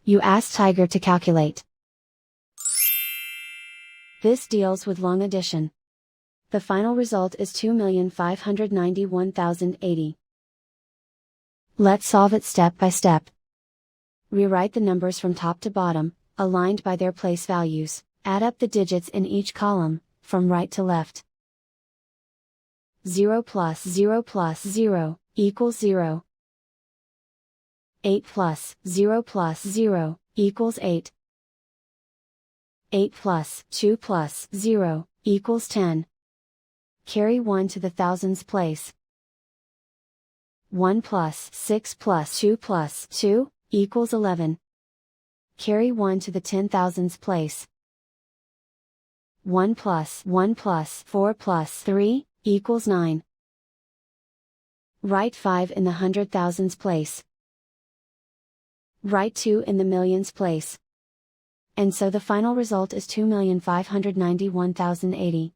You ask Tiger to calculate. This deals with long addition. The final result is 2,591,080. Let's solve it step by step. Rewrite the numbers from top to bottom, aligned by their place values. Add up the digits in each column, from right to left. 0 plus 0 plus 0 equals 0. 8 plus 0 plus 0 equals 8. 8 plus 2 plus 0 equals 10. Carry 1 to the thousands place. 1 plus 6 plus 2 plus 2 equals 11. Carry 1 to the 10,000s place. 1 plus 4 plus 3 equals 9. Write 5 in the 100,000s place. Write 2 in the millions place. And so the final result is 2,591,080.